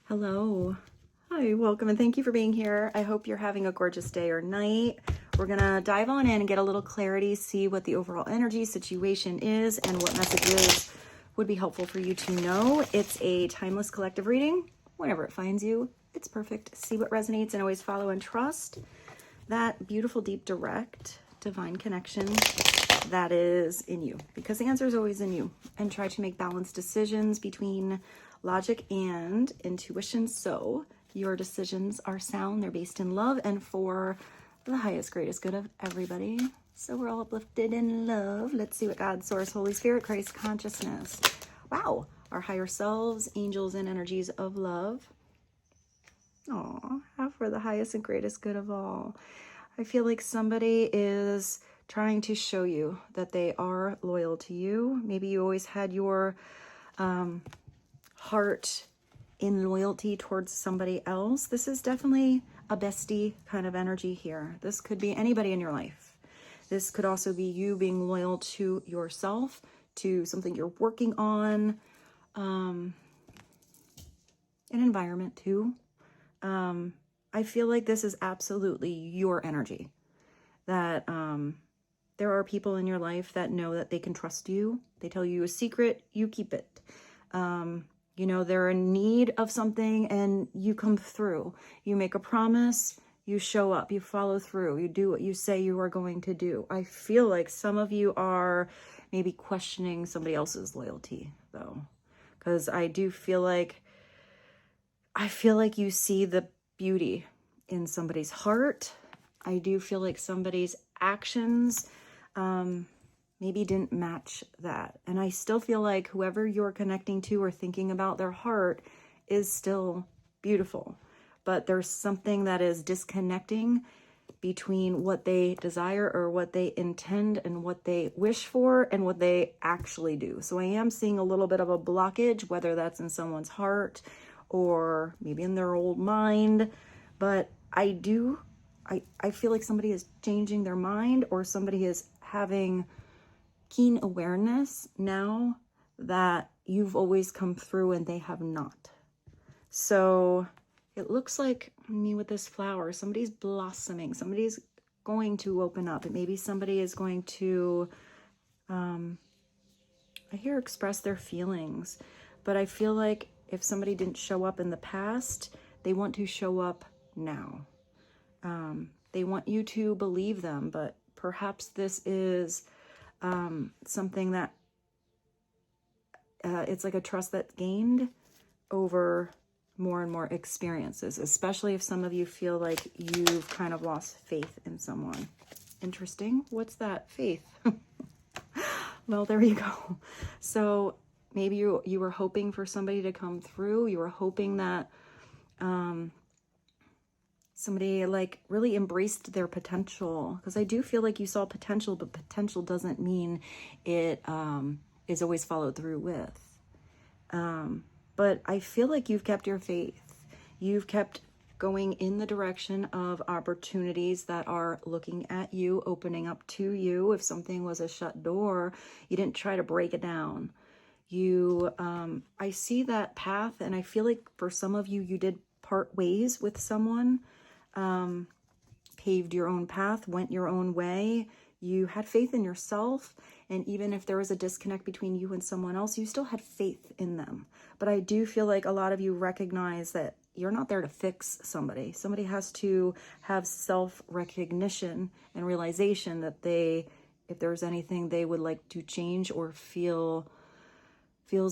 Hello. Hi, welcome, and thank you for being here. I hope you're having a gorgeous day or night. We're gonna dive on in and get a little clarity, see what the overall energy situation is and what messages would be helpful for you to know. It's a timeless collective reading. Whenever it finds you, it's perfect. See what resonates and always follow and trust that beautiful, deep, direct, divine connection that is in you, because the answer is always in you. And try to make balanced decisions between logic and intuition, so your decisions are sound, they're based in love and for the highest, greatest good of everybody. So we're all uplifted in love. Let's see what God, Source, Holy Spirit, Christ, consciousness, wow, our higher selves, angels, and energies of love, have for the highest and greatest good of all. I feel like somebody is trying to show you that they are loyal to you. Maybe you always had your heart in loyalty towards somebody else. This is definitely a bestie kind of energy here. This could be anybody in your life. This could also be you being loyal to yourself, to something you're working on, an environment too. I feel like this is absolutely your energy. That there are people in your life that know that they can trust you. They tell you a secret, you keep it. You know, they're in need of something and you come through. You make a promise, you show up, you follow through, you do what you say you are going to do. I feel like some of you are maybe questioning somebody else's loyalty though, because I do feel like, you see the beauty in somebody's heart. I do feel like somebody's actions maybe didn't match that. And I still feel like whoever you're connecting to or thinking about, their heart is still beautiful. But there's something that is disconnecting between what they desire or what they intend and what they wish for and what they actually do. So I am seeing a little bit of a blockage, whether that's in someone's heart or maybe in their old mind. But I feel like somebody is changing their mind, or somebody is having keen awareness now that you've always come through and they have not. So it looks like me with this flower, somebody's blossoming, somebody's going to open up, and maybe somebody is going to, I hear express their feelings, but I feel like if somebody didn't show up in the past, they want to show up now. They want you to believe them, but perhaps this is something that it's like a trust that's gained over more and more experiences, especially if some of you feel like you've kind of lost faith in someone. Interesting. What's that? Faith. Well, there you go. So maybe you were hoping for somebody to come through. You were hoping that somebody like really embraced their potential, because I do feel like you saw potential, but potential doesn't mean it is always followed through with. But I feel like you've kept your faith. You've kept going in the direction of opportunities that are looking at you, opening up to you. If something was a shut door, you didn't try to break it down. You, I see that path, and I feel like for some of you, you did part ways with someone, paved your own path, went your own way. You had faith in yourself, and even if there was a disconnect between you and someone else, you still had faith in them. But I do feel like a lot of you recognize that you're not there to fix somebody. Somebody has to have self-recognition and realization that if there's anything they would like to change or feels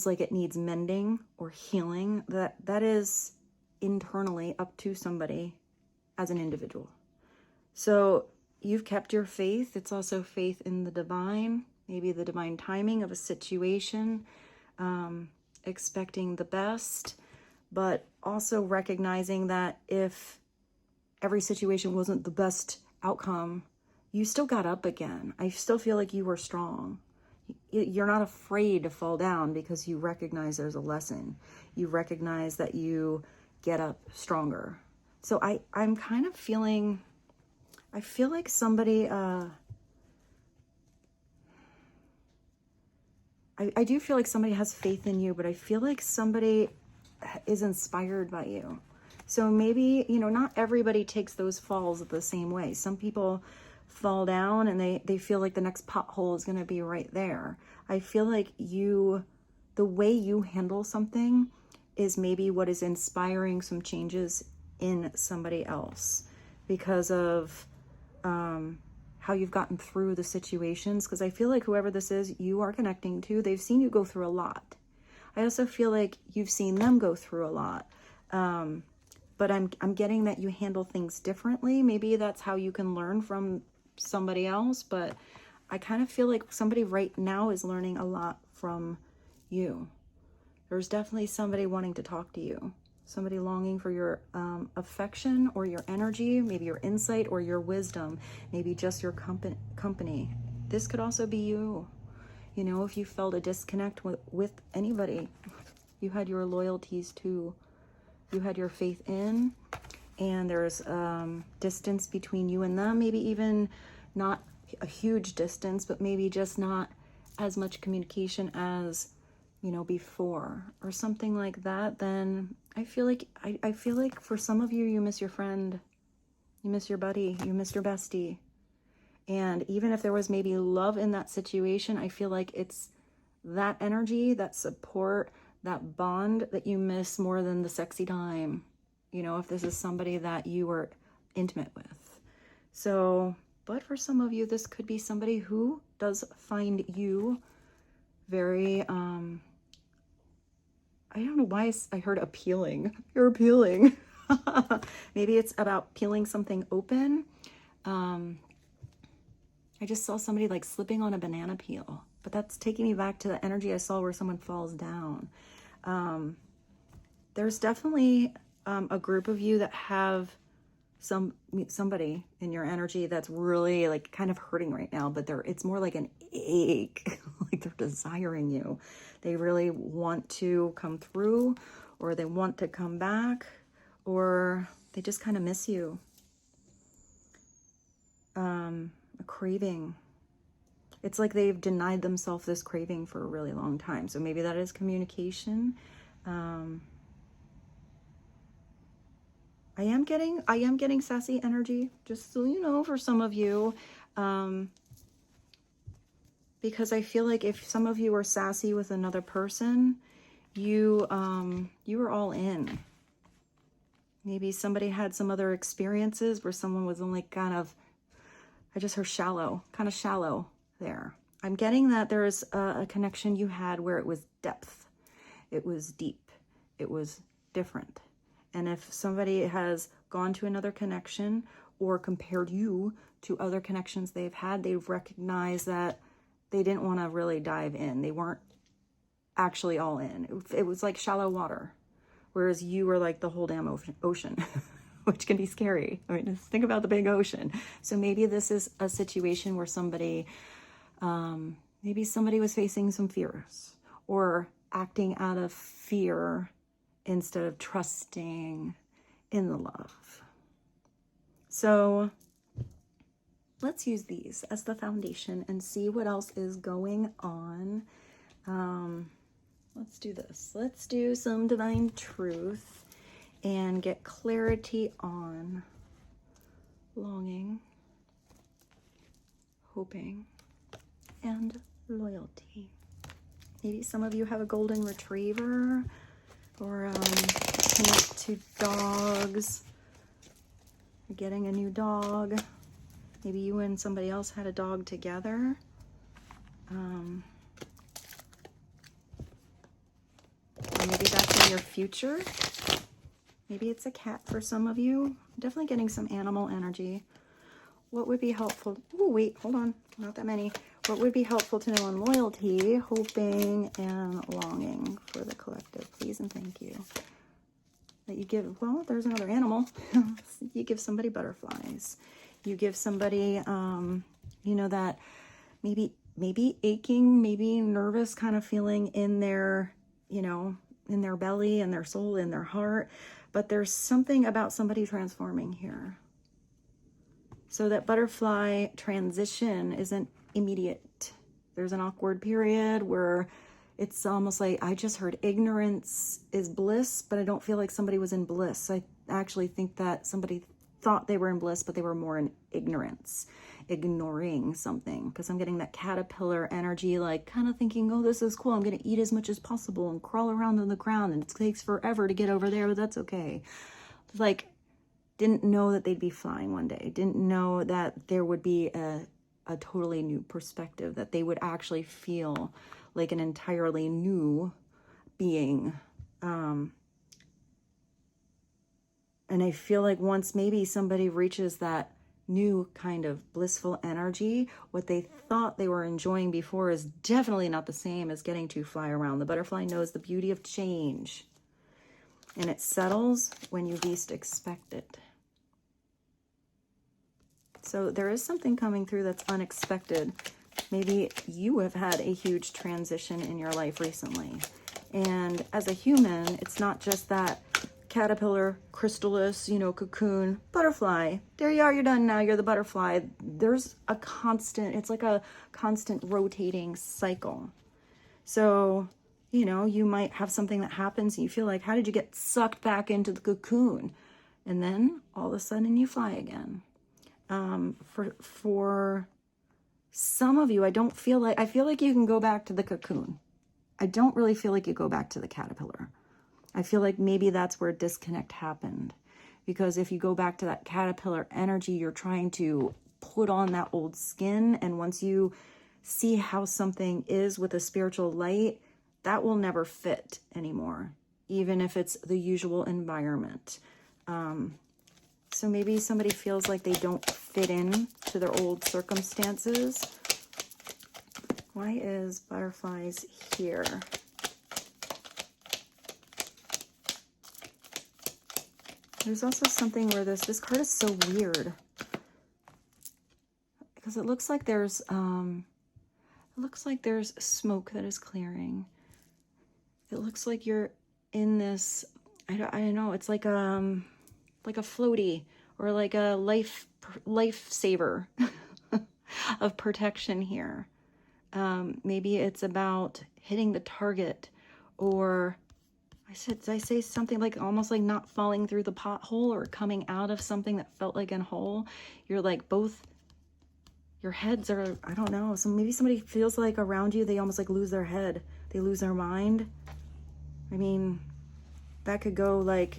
like it needs mending or healing, that is internally up to somebody as an individual. So you've kept your faith. It's also faith in the divine, maybe the divine timing of a situation, expecting the best, but also recognizing that if every situation wasn't the best outcome, you still got up again. I still feel like you were strong. You're not afraid to fall down because you recognize there's a lesson. You recognize that you get up stronger. So I'm kind of feeling, I feel like somebody, I do feel like somebody has faith in you, but I feel like somebody is inspired by you. So maybe, you know, not everybody takes those falls the same way. Some people fall down and they feel like the next pothole is going to be right there. I feel like the way you handle something is maybe what is inspiring some changes in somebody else because of how you've gotten through the situations. Because I feel like whoever this is you are connecting to, they've seen you go through a lot. I also feel like you've seen them go through a lot. But I'm getting that you handle things differently. Maybe that's how you can learn from somebody else. But I kind of feel like somebody right now is learning a lot from you. There's definitely somebody wanting to talk to you. Somebody longing for your affection or your energy, maybe your insight or your wisdom, maybe just your company. This could also be you. You know, if you felt a disconnect with anybody, you had your loyalties to, you had your faith in, and there's distance between you and them, maybe even not a huge distance, but maybe just not as much communication as, you know, before or something like that. Then I feel like I feel like for some of you, you miss your friend, you miss your buddy, you miss your bestie. And even if there was maybe love in that situation, I feel like it's that energy, that support, that bond that you miss more than the sexy time. You know, if this is somebody that you were intimate with. So, but for some of you, this could be somebody who does find you very, I don't know why I heard appealing. You're appealing. Maybe it's about peeling something open. I just saw somebody like slipping on a banana peel, but that's taking me back to the energy I saw where someone falls down. There's definitely a group of you that have somebody in your energy that's really like kind of hurting right now, but it's more like an ache, like they're desiring you. They really want to come through, or they want to come back, or they just kind of miss you. A craving. It's like they've denied themselves this craving for a really long time. So maybe that is communication. I am getting sassy energy, just so you know, for some of you. Because I feel like if some of you are sassy with another person, you were all in. Maybe somebody had some other experiences where someone was only kind of, I just heard shallow, kind of shallow there. I'm getting that there's a connection you had where it was depth. It was deep. It was different. And if somebody has gone to another connection or compared you to other connections they've had, they've recognized that they didn't want to really dive in. They weren't actually all in. It was like shallow water, whereas you were like the whole damn ocean. Which can be scary. I mean, just think about the big ocean. So maybe this is a situation where somebody, maybe somebody was facing some fears or acting out of fear instead of trusting in the love. So let's use these as the foundation and see what else is going on. Let's do this. Let's do some divine truth and get clarity on longing, hoping, and loyalty. Maybe some of you have a golden retriever or connect to dogs. You're getting a new dog. Maybe you and somebody else had a dog together. Or maybe that's in your future. Maybe it's a cat for some of you. I'm definitely getting some animal energy. What would be helpful? Oh, wait, hold on. Not that many. What would be helpful to know on loyalty, hoping, and longing for the collective? Please and thank you. That you give, well, there's another animal. You give somebody butterflies. You give somebody, you know, that maybe aching, maybe nervous kind of feeling in their, you know, in their belly, in their soul, in their heart. But there's something about somebody transforming here. So that butterfly transition isn't immediate. There's an awkward period where it's almost like I just heard ignorance is bliss, but I don't feel like somebody was in bliss. I actually think that somebody thought they were in bliss, but they were more in ignorance, ignoring something, because I'm getting that caterpillar energy, like kind of thinking, oh, this is cool. I'm going to eat as much as possible and crawl around on the ground, and it takes forever to get over there, but that's okay. Like, didn't know that they'd be flying one day. Didn't know that there would be a totally new perspective, that they would actually feel like an entirely new being. And I feel like once maybe somebody reaches that new kind of blissful energy, what they thought they were enjoying before is definitely not the same as getting to fly around. The butterfly knows the beauty of change, and it settles when you least expect it. So there is something coming through that's unexpected. Maybe you have had a huge transition in your life recently. And as a human, it's not just that caterpillar, chrysalis, you know, cocoon, butterfly. There you are, you're done now, you're the butterfly. There's a constant, it's like a constant rotating cycle. So, you know, you might have something that happens and you feel like, how did you get sucked back into the cocoon? And then all of a sudden you fly again. For some of you, I feel like you can go back to the cocoon. I don't really feel like you go back to the caterpillar. I feel like maybe that's where disconnect happened. Because if you go back to that caterpillar energy, you're trying to put on that old skin. And once you see how something is with a spiritual light, that will never fit anymore, even if it's the usual environment. So maybe somebody feels like they don't fit in to their old circumstances. Why is butterflies here? There's also something where this card is so weird, because it looks like there's smoke that is clearing. It looks like you're in this, I don't know, it's like a floaty or like a lifesaver of protection here. Maybe it's about hitting the target, or did I say something like almost like not falling through the pothole or coming out of something that felt like a hole? You're like both, your heads are, I don't know. So maybe somebody feels like around you, they almost like lose their head. They lose their mind. I mean, that could go like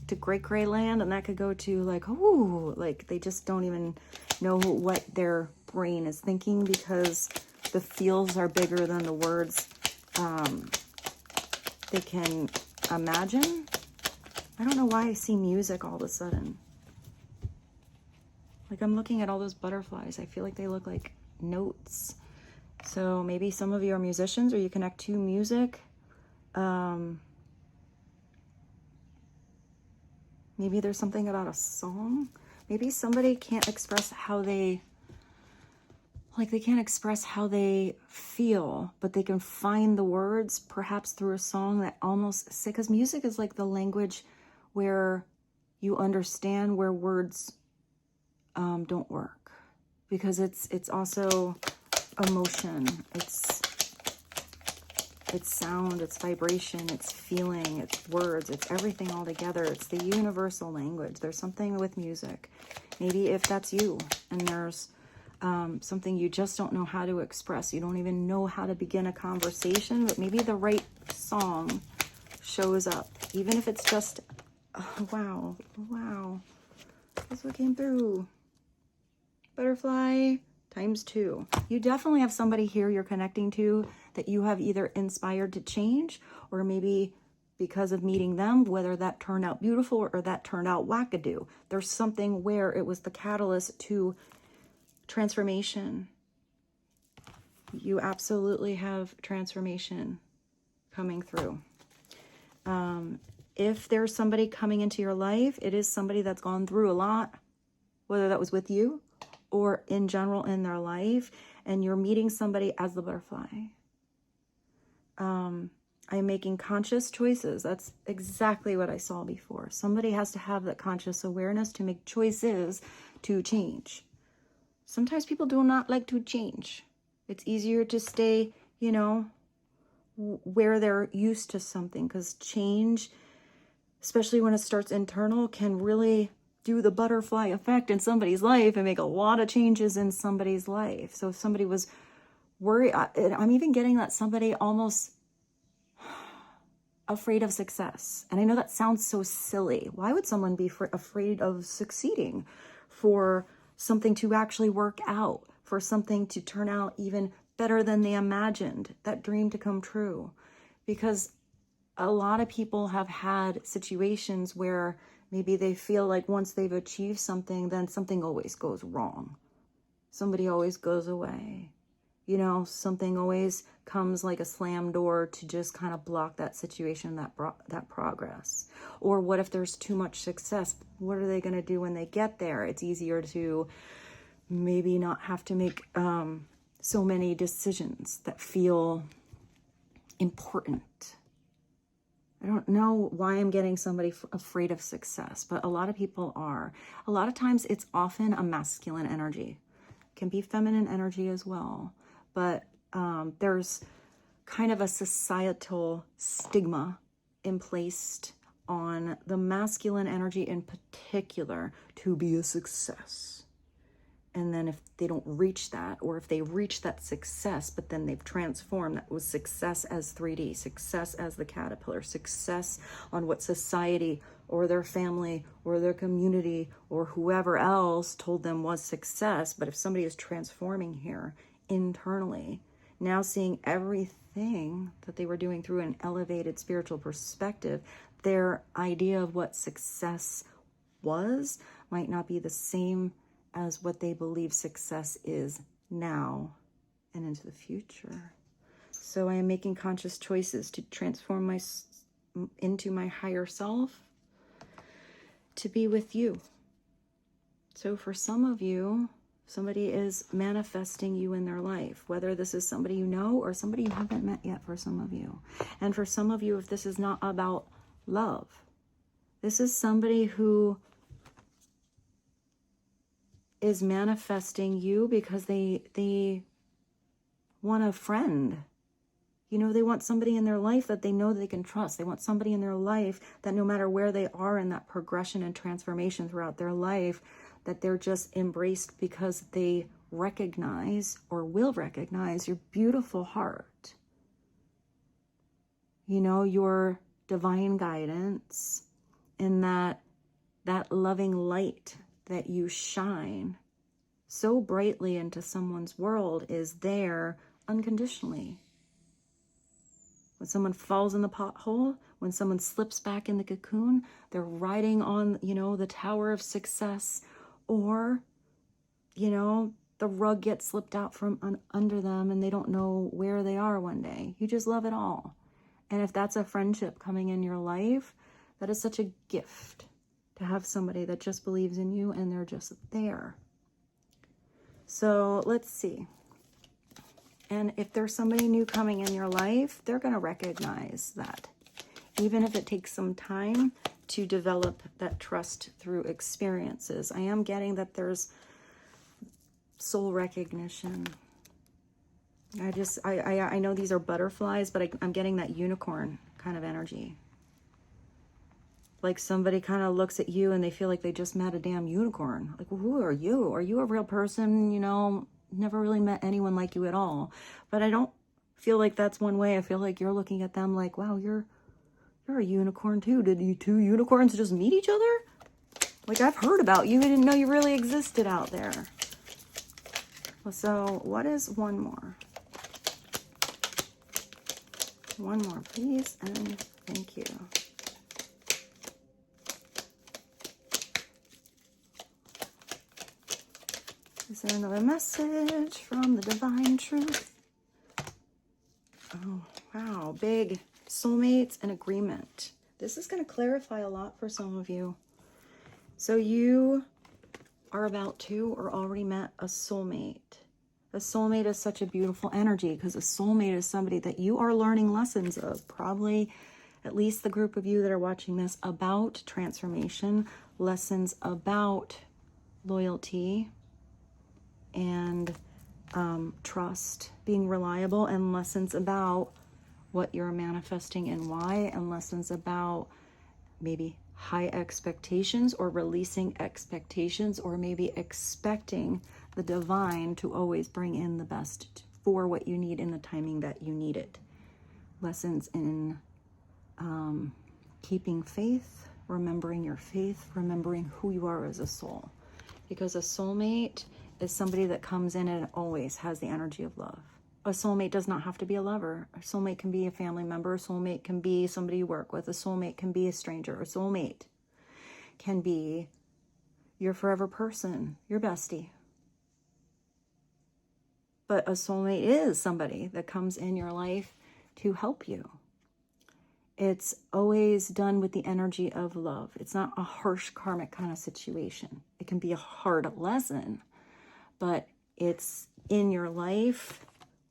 to great gray land, and that could go to like, ooh, like they just don't even know what their brain is thinking, because the feels are bigger than the words they can imagine. I don't know why I see music all of a sudden. Like I'm looking at all those butterflies. I feel like they look like notes. So maybe some of you are musicians, or you connect to music. Maybe there's something about a song. Maybe somebody can't express how they can't express how they feel, but they can find the words perhaps through a song that almost, because music is like the language where you understand where words don't work, because it's also emotion, it's sound, it's vibration, it's feeling, it's words, it's everything all together. It's the universal language. There's something with music. Maybe if that's you, and there's something you just don't know how to express. You don't even know how to begin a conversation, but maybe the right song shows up. Even if it's just, oh, wow. That's what came through. Butterfly ×2. You definitely have somebody here you're connecting to that you have either inspired to change, or maybe because of meeting them, whether that turned out beautiful or that turned out wackadoo. There's something where it was the catalyst to transformation. You absolutely have transformation coming through. If there's somebody coming into your life, it is somebody that's gone through a lot, whether that was with you or in general in their life, and you're meeting somebody as the butterfly. I'm making conscious choices. That's exactly what I saw before. Somebody has to have that conscious awareness to make choices to change. Sometimes people do not like to change. It's easier to stay, where they're used to something, because change, especially when it starts internal, can really do the butterfly effect in somebody's life and make a lot of changes in somebody's life. So if somebody was worried, I'm even getting that somebody almost afraid of success. And I know that sounds so silly. Why would someone be afraid of succeeding? For something to actually work out, for something to turn out even better than they imagined, that dream to come true. Because a lot of people have had situations where maybe they feel like once they've achieved something, then something always goes wrong. Somebody always goes away. You know, something always comes like a slam door to just kind of block that situation, that progress. Or what if there's too much success? What are they going to do when they get there? It's easier to maybe not have to make so many decisions that feel important. I don't know why I'm getting somebody afraid of success, but a lot of people are. A lot of times it's often a masculine energy. It can be feminine energy as well. But there's kind of a societal stigma placed on the masculine energy in particular to be a success. And then if they don't reach that, or if they reach that success, but then they've transformed, that was success as 3D, success as the caterpillar, success on what society or their family or their community or whoever else told them was success. But if somebody is transforming here internally, now seeing everything that they were doing through an elevated spiritual perspective, their idea of what success was might not be the same as what they believe success is now and into the future. So I am making conscious choices to transform into my higher self to be with you. So for some of you, somebody is manifesting you in their life, whether this is somebody you know or somebody you haven't met yet for some of you. And for some of you, if this is not about love, this is somebody who is manifesting you because they want a friend. You know, they want somebody in their life that they know they can trust. They want somebody in their life that no matter where they are in that progression and transformation throughout their life, that they're just embraced because they recognize or will recognize your beautiful heart. You know, your divine guidance, and that loving light that you shine so brightly into someone's world is there unconditionally. When someone falls in the pothole, when someone slips back in the cocoon, they're riding on, you know, the tower of success, or, you know, the rug gets slipped out from under them and they don't know where they are one day. You just love it all. And if that's a friendship coming in your life, that is such a gift to have somebody that just believes in you and they're just there. So let's see. And if there's somebody new coming in your life, they're going to recognize that. Even if it takes some time to develop that trust through experiences. I am getting that there's soul recognition. I know these are butterflies, but I'm getting that unicorn kind of energy. Like somebody kind of looks at you and they feel like they just met a damn unicorn. Like, well, who are you? Are you a real person? You know, never really met anyone like you at all. But I don't feel like that's one way. I feel like you're looking at them like, wow, you're a unicorn too. Did you two unicorns just meet each other? Like, I've heard about you. I didn't know you really existed out there. So what is one more? One more, please, and thank you. Is there another message from the divine truth? Oh, wow. Big soulmates and agreement. This is going to clarify a lot for some of you. So you are about to or already met a soulmate. A soulmate is such a beautiful energy because a soulmate is somebody that you are learning lessons of. Probably at least the group of you that are watching this, about transformation, lessons about loyalty and trust, being reliable, and lessons about what you're manifesting and why, and lessons about maybe high expectations or releasing expectations, or maybe expecting the divine to always bring in the best for what you need in the timing that you need it. Lessons in keeping faith, remembering your faith, remembering who you are as a soul. Because a soulmate is somebody that comes in and always has the energy of love. A soulmate does not have to be a lover. A soulmate can be a family member. A soulmate can be somebody you work with. A soulmate can be a stranger. A soulmate can be your forever person, your bestie. But a soulmate is somebody that comes in your life to help you. It's always done with the energy of love. It's not a harsh karmic kind of situation. It can be a hard lesson, but it's in your life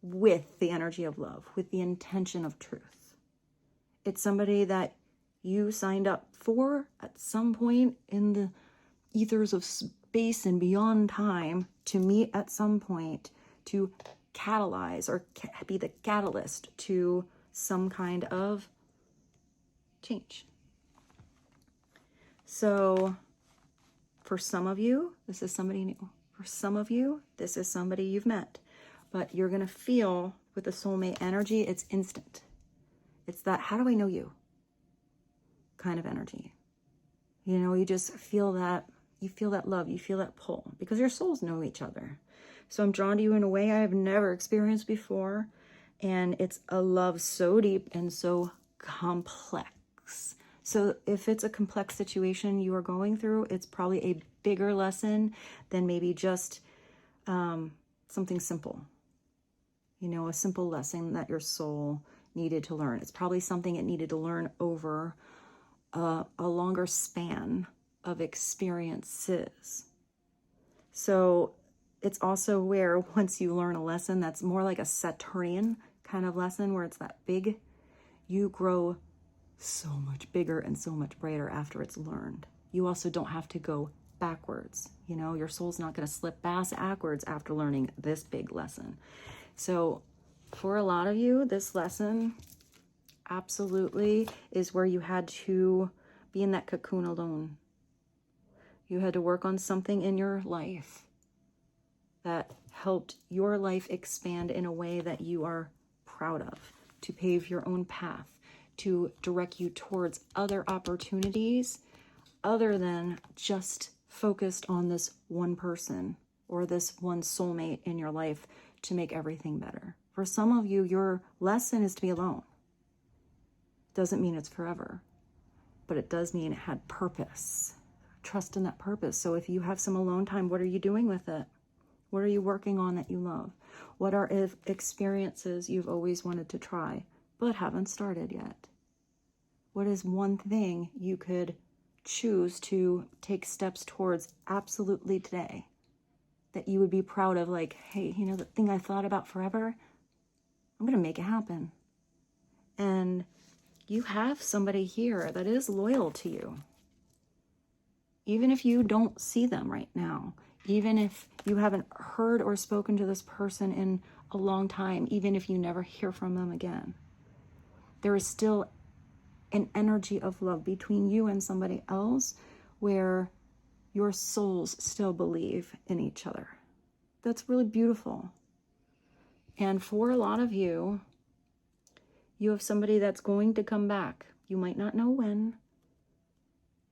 with the energy of love, with the intention of truth. It's somebody that you signed up for at some point in the ethers of space and beyond time to meet at some point to catalyze or be the catalyst to some kind of change. So for some of you, this is somebody new. For some of you, this is somebody you've met. But you're going to feel with the soulmate energy, it's instant. It's that, how do I know you kind of energy. You know, you just feel that, you feel that love, you feel that pull, because your souls know each other. So I'm drawn to you in a way I have never experienced before. And it's a love so deep and so complex. So if it's a complex situation you are going through, it's probably a bigger lesson than maybe just something simple. You know, a simple lesson that your soul needed to learn. It's probably something it needed to learn over a longer span of experiences. So it's also where once you learn a lesson that's more like a Saturnian kind of lesson, where it's that big, you grow so much bigger and so much brighter after it's learned. You also don't have to go backwards. You know, your soul's not going to slip backwards after learning this big lesson. So for a lot of you, this lesson absolutely is where you had to be in that cocoon alone. You had to work on something in your life that helped your life expand in a way that you are proud of, to pave your own path, to direct you towards other opportunities other than just focused on this one person or this one soulmate in your life to make everything better. For some of you, your lesson is to be alone. Doesn't mean it's forever, but it does mean it had purpose. Trust in that purpose. So if you have some alone time, what are you doing with it? What are you working on that you love? What are experiences you've always wanted to try but haven't started yet? What is one thing you could choose to take steps towards absolutely today that you would be proud of? Like, hey, you know, the thing I thought about forever, I'm going to make it happen. And you have somebody here that is loyal to you. Even if you don't see them right now, even if you haven't heard or spoken to this person in a long time, even if you never hear from them again, there is still an energy of love between you and somebody else where your souls still believe in each other. That's really beautiful. And for a lot of you, you have somebody that's going to come back. You might not know when,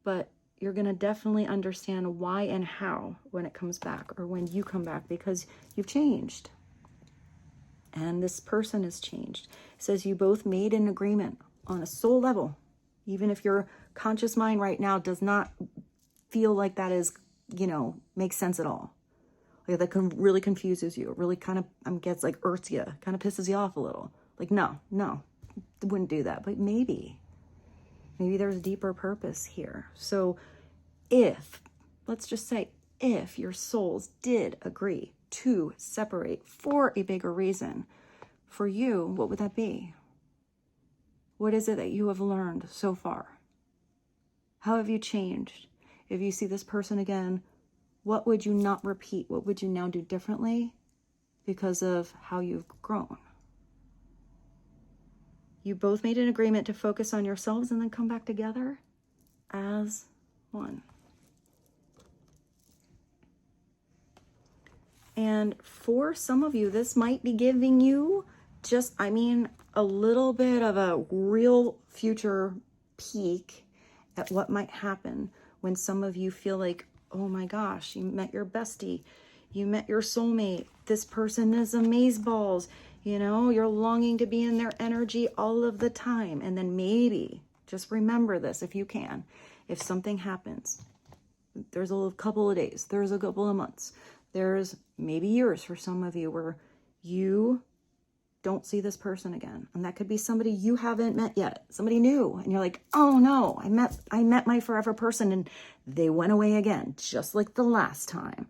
but you're going to definitely understand why and how when it comes back, or when you come back, because you've changed. And this person has changed. It says you both made an agreement on a soul level, even if your conscious mind right now does not feel like that is, you know, makes sense at all. Like that really confuses you. It really kind of gets like irks you, kind of pisses you off a little. Like, no, wouldn't do that. But maybe there's deeper purpose here. So let's just say, if your souls did agree to separate for a bigger reason, for you, what would that be? What is it that you have learned so far? How have you changed? If you see this person again, what would you not repeat? What would you now do differently because of how you've grown? You both made an agreement to focus on yourselves and then come back together as one. And for some of you, this might be giving you just, I mean, a little bit of a real future peek at what might happen when some of you feel like, oh my gosh, you met your bestie, you met your soulmate, this person is amazeballs, you know, you're longing to be in their energy all of the time. And then maybe, just remember this if you can, if something happens, there's a couple of days, there's a couple of months, there's maybe years for some of you where you don't see this person again. And that could be somebody you haven't met yet, somebody new. And you're like, oh no, I met my forever person and they went away again, just like the last time.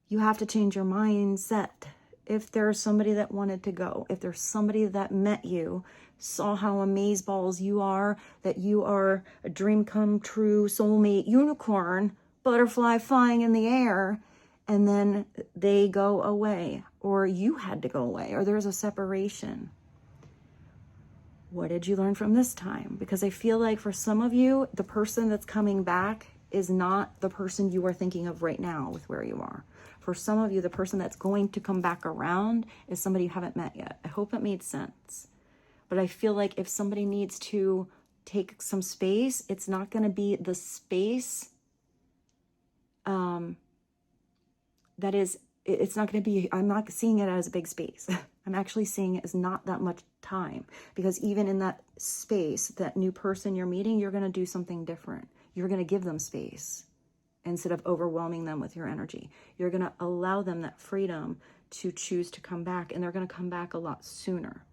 You have to change your mindset. If there's somebody that wanted to go, if there's somebody that met you, saw how amazeballs you are, that you are a dream come true soulmate unicorn, butterfly flying in the air, and then they go away, or you had to go away, or there's a separation. What did you learn from this time? Because I feel like for some of you, the person that's coming back is not the person you are thinking of right now with where you are. For some of you, the person that's going to come back around is somebody you haven't met yet. I hope it made sense. But I feel like if somebody needs to take some space, it's not going to be the space that is, it's not going to be, I'm not seeing it as a big space. I'm actually seeing it as not that much time, because even in that space, that new person you're meeting, you're going to do something different. You're going to give them space instead of overwhelming them with your energy. You're going to allow them that freedom to choose to come back, and they're going to come back a lot sooner.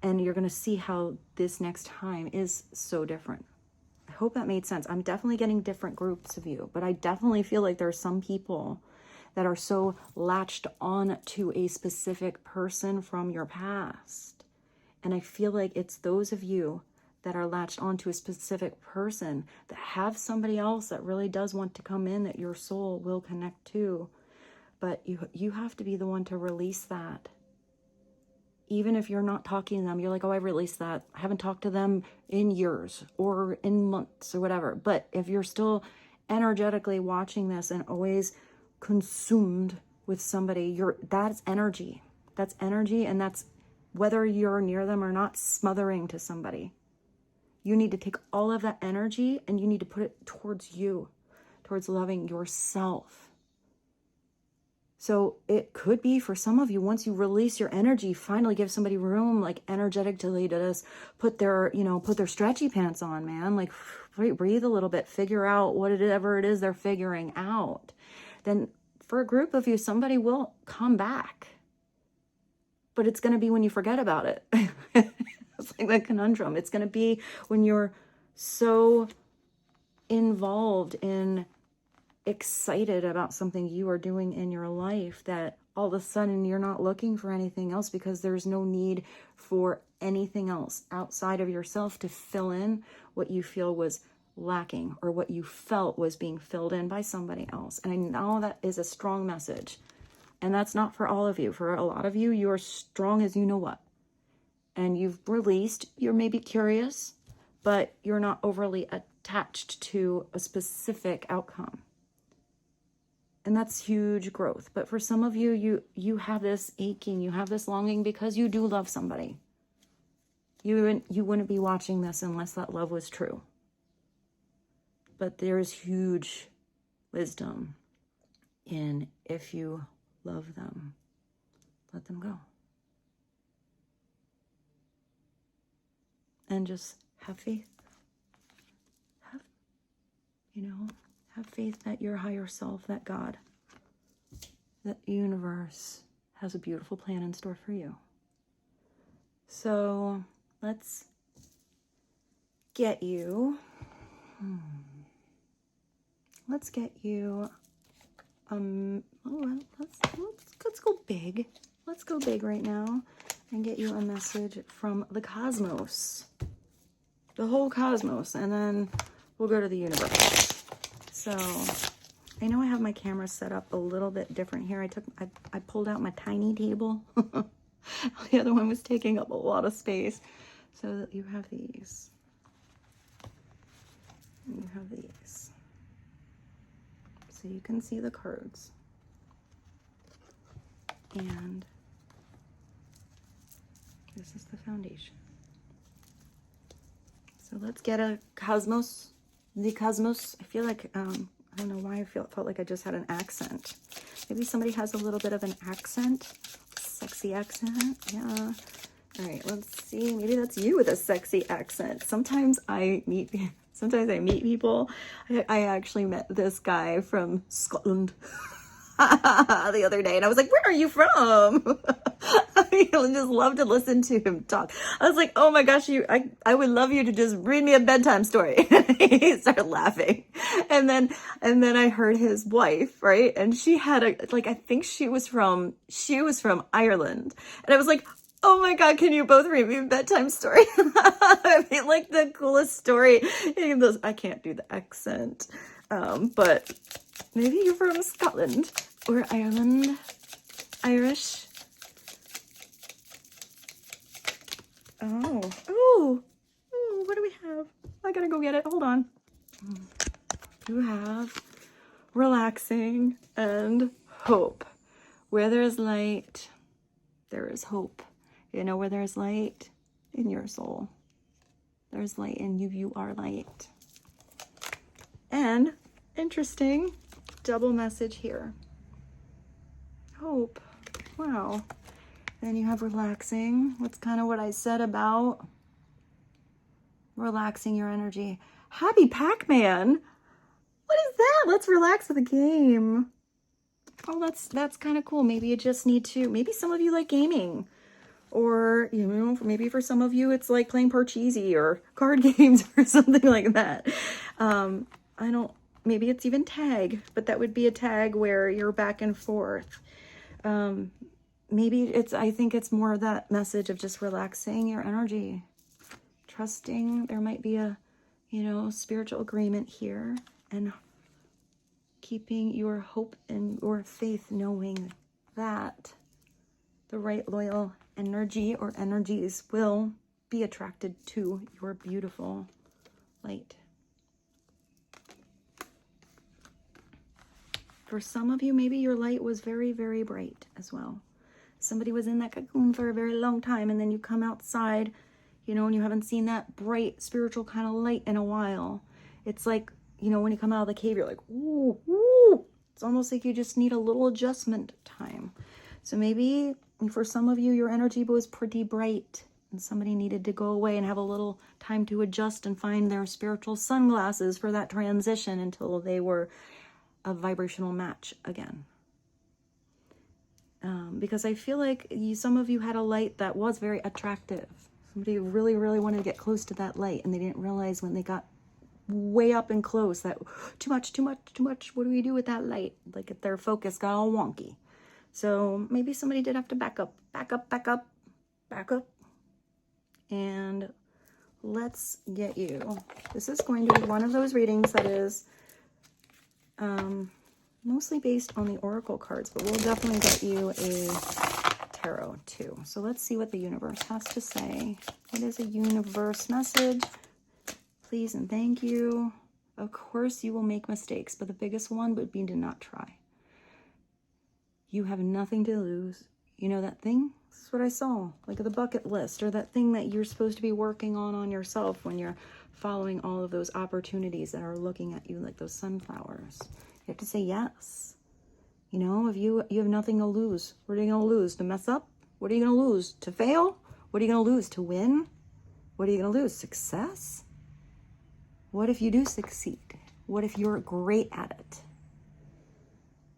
And you're going to see how this next time is so different. I hope that made sense. I'm definitely getting different groups of you, but I definitely feel like there are some people that are so latched on to a specific person from your past. And I feel like it's those of you that are latched onto a specific person that have somebody else that really does want to come in, that your soul will connect to. But you have to be the one to release that. Even if you're not talking to them, you're like, oh, I released that. I haven't talked to them in years or in months or whatever. But if you're still energetically watching this and always consumed with somebody, that's energy. That's energy, and that's whether you're near them or not, smothering to somebody. You need to take all of that energy and you need to put it towards you, towards loving yourself. So it could be for some of you, once you release your energy, finally give somebody room, like energetically to just put their stretchy pants on, man. Like breathe a little bit, figure out whatever it is they're figuring out. Then for a group of you, somebody will come back. But it's going to be when you forget about it. It's like that conundrum. It's going to be when you're so involved in excited about something you are doing in your life that all of a sudden you're not looking for anything else, because there's no need for anything else outside of yourself to fill in what you feel was lacking or what you felt was being filled in by somebody else. And I know that is a strong message, and that's not for all of you. For a lot of you, you are strong as you know what, and you've released. You're maybe curious, but you're not overly attached to a specific outcome. And that's huge growth. But for some of you, you have this aching, you have this longing because you do love somebody. You wouldn't be watching this unless that love was true. But there's huge wisdom in, if you love them, let them go. And just have faith. Have faith that your higher self, that God, that universe has a beautiful plan in store for you. So let's get you, let's go big. Let's go big right now and get you a message from the cosmos, the whole cosmos, and then we'll go to the universe. So I know I have my camera set up a little bit different here. I pulled out my tiny table The other one was taking up a lot of space. So you have these. And you have these. So you can see the cards. And this is the foundation. So let's get a cosmos. The cosmos. I feel like, I don't know why I felt like I just had an accent. Maybe somebody has a little bit of an accent. Sexy accent. Yeah. All right, let's see. Maybe that's you with a sexy accent. Sometimes I meet people. I actually met this guy from Scotland the other day, and I was like, where are you from? I just love to listen to him talk. I was like, oh my gosh, I would love you to just read me a bedtime story. He started laughing. And then I heard his wife, right? And she had I think she was from Ireland. And I was like, oh my God, can you both read me a bedtime story? I mean, like the coolest story. I can't do the accent. But maybe you're from Scotland or Ireland, Irish. Oh, what do we have? I gotta go get it. Hold on. You have relaxing and hope. Where there is light, there is hope. You know, where there is light in your soul, there's light in you. You are light. And interesting double message here. Hope. Wow. Then you have relaxing. That's kind of what I said about relaxing your energy. Happy Pac-Man. What is that? Let's relax with a game. Oh, that's kind of cool. Maybe you just need to, maybe some of you like gaming. Or, you know, maybe for some of you, it's like playing Parcheesi or card games or something like that. Maybe it's even tag, but that would be a tag where you're back and forth. Maybe I think it's more of that message of just relaxing your energy, trusting there might be a, spiritual agreement here, and keeping your hope and your faith, knowing that the right loyal energy or energies will be attracted to your beautiful light. For some of you, maybe your light was very, very bright as well. Somebody was in that cocoon for a very long time, and then you come outside, and you haven't seen that bright spiritual kind of light in a while. It's like, when you come out of the cave, you're like, ooh, ooh. It's almost like you just need a little adjustment time. So maybe for some of you, your energy was pretty bright and somebody needed to go away and have a little time to adjust and find their spiritual sunglasses for that transition until they were a vibrational match again. Because I feel like some of you had a light that was very attractive. Somebody really, really wanted to get close to that light, and they didn't realize when they got way up and close that too much. What do we do with that light? Like their focus got all wonky. So maybe somebody did have to back up. And let's get you. This is going to be one of those readings that is mostly based on the oracle cards, but we'll definitely get you a tarot too. So let's see what the universe has to say. What is a universe message? Please and thank you. Of course you will make mistakes, but the biggest one would be to not try. You have nothing to lose. You know that thing? This is what I saw, like the bucket list, or that thing that you're supposed to be working on yourself when you're following all of those opportunities that are looking at you like those sunflowers. You have to say yes. If you have nothing to lose. What are you going to lose? To mess up? What are you going to lose? To fail? What are you going to lose? To win? What are you going to lose? Success? What if you do succeed? What if you're great at it?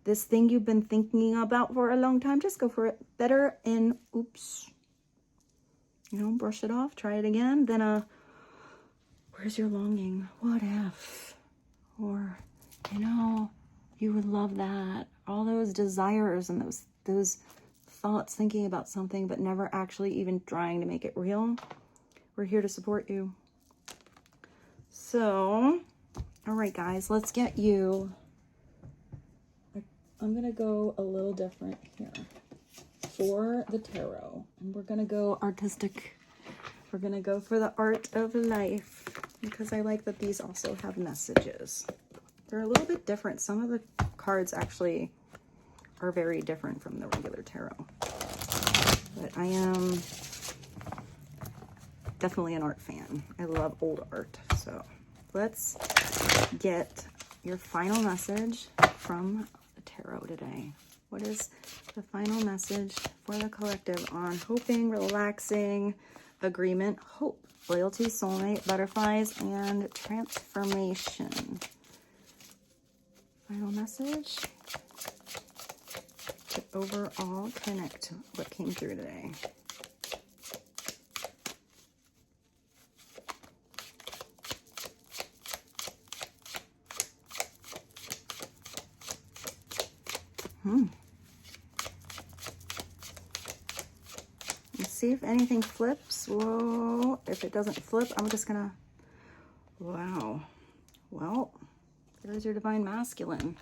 This thing you've been thinking about for a long time, just go for it. Better in, oops. Brush it off, try it again. Then, where's your longing? What if? Or, you would love that. All those desires and those thoughts, thinking about something, but never actually even trying to make it real. We're here to support you. So, all right, guys, let's get you. I'm going to go a little different here. for the tarot. And we're going to go artistic. We're going to go for the art of life because I like that these also have messages. They're a little bit different. Some of the cards actually are very different from the regular tarot. But I am definitely an art fan. I love old art. So let's get your final message from the tarot today. What is the final message for the collective on hoping, relaxing, agreement, hope, loyalty, soulmate, butterflies, and transformation? Final message to overall connect what came through today. Let's see if anything flips. Whoa. If it doesn't flip, I'm just gonna... Wow. Well, there's your divine masculine.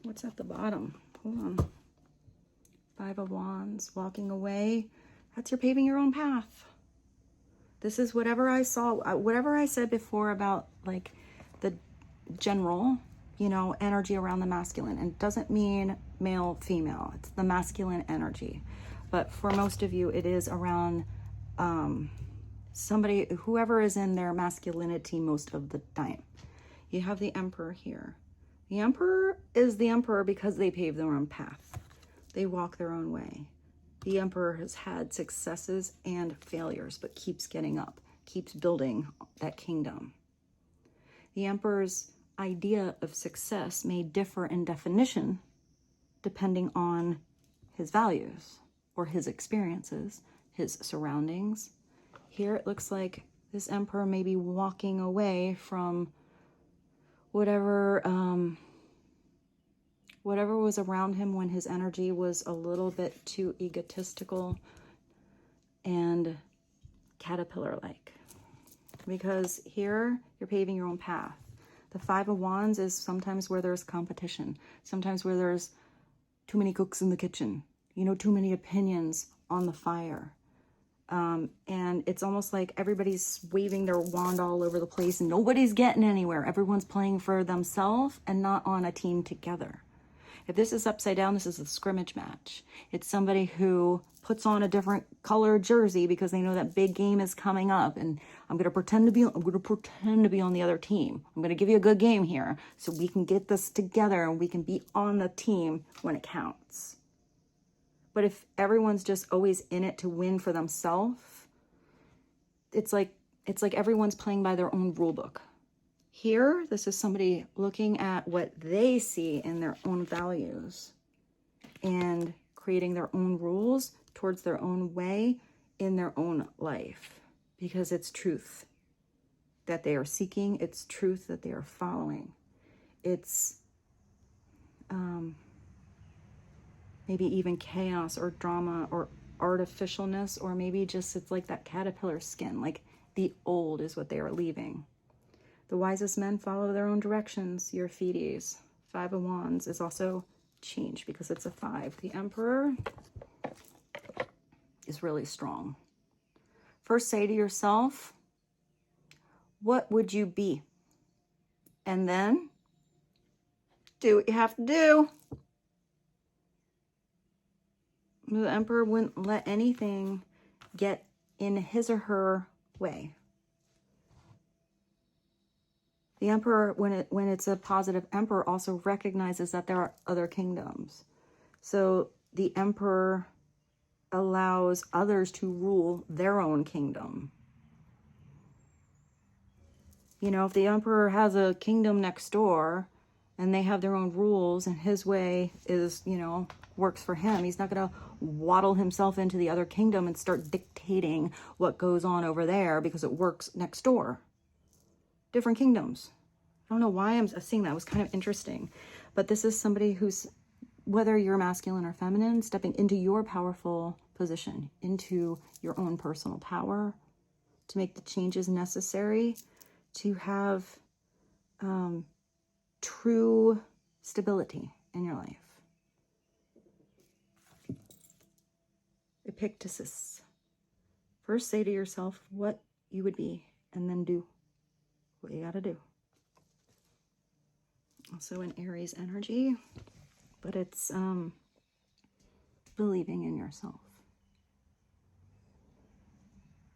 What's at the bottom? Hold on. 5 of Wands, walking away. That's your paving your own path. This is whatever I saw, whatever I said before about like the general, you know, energy around the masculine. And it doesn't mean male, female. It's the masculine energy. But for most of you, it is around somebody, whoever is in their masculinity most of the time. You have the Emperor here. The Emperor is the Emperor because they pave their own path. They walk their own way. The Emperor has had successes and failures, but keeps getting up, keeps building that kingdom. The Emperor's idea of success may differ in definition depending on his values or his experiences, his surroundings. Here it looks like this Emperor may be walking away from whatever was around him when his energy was a little bit too egotistical and caterpillar-like. Because here you're paving your own path. The 5 of Wands is sometimes where there's competition, sometimes where there's too many cooks in the kitchen, you know, too many opinions on the fire. And it's almost like everybody's waving their wand all over the place and nobody's getting anywhere. Everyone's playing for themselves and not on a team together. If this is upside down, this is a scrimmage match. It's somebody who puts on a different color jersey because they know that big game is coming up, and I'm going to pretend to be on the other team. I'm going to give you a good game here so we can get this together and we can be on the team when it counts. But if everyone's just always in it to win for themselves, it's like everyone's playing by their own rule book. Here, this is somebody looking at what they see in their own values and creating their own rules towards their own way in their own life, because it's truth that they are seeking. It's truth that they are following. It's maybe even chaos or drama or artificialness, or maybe just it's like that caterpillar skin, like the old is what they are leaving. The wisest men follow their own directions, your Fides. 5 of Wands is also change because it's a 5. The Emperor is really strong. First, say to yourself, what would you be? And then do what you have to do. The Emperor wouldn't let anything get in his or her way. The Emperor, when it's a positive Emperor, also recognizes that there are other kingdoms. So the Emperor allows others to rule their own kingdom. You know, if the Emperor has a kingdom next door and they have their own rules and his way is, you know, works for him, he's not going to waddle himself into the other kingdom and start dictating what goes on over there because it works next door. Different kingdoms. I don't know why I'm seeing that. It was kind of interesting. But this is somebody who's, whether you're masculine or feminine, stepping into your powerful position, into your own personal power, to make the changes necessary to have true stability in your life. Epictetus. First say to yourself what you would be, and then do what you gotta do. Also an Aries energy, but it's believing in yourself.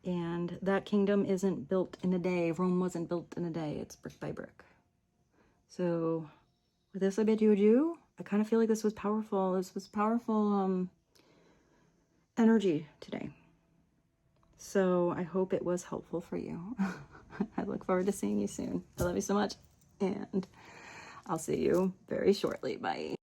And that kingdom isn't built in a day. Rome wasn't built in a day. It's brick by brick. So with this, I bid you adieu. I kind of feel like this was powerful. This was powerful energy today. So I hope it was helpful for you. I look forward to seeing you soon. I love you so much. And I'll see you very shortly. Bye.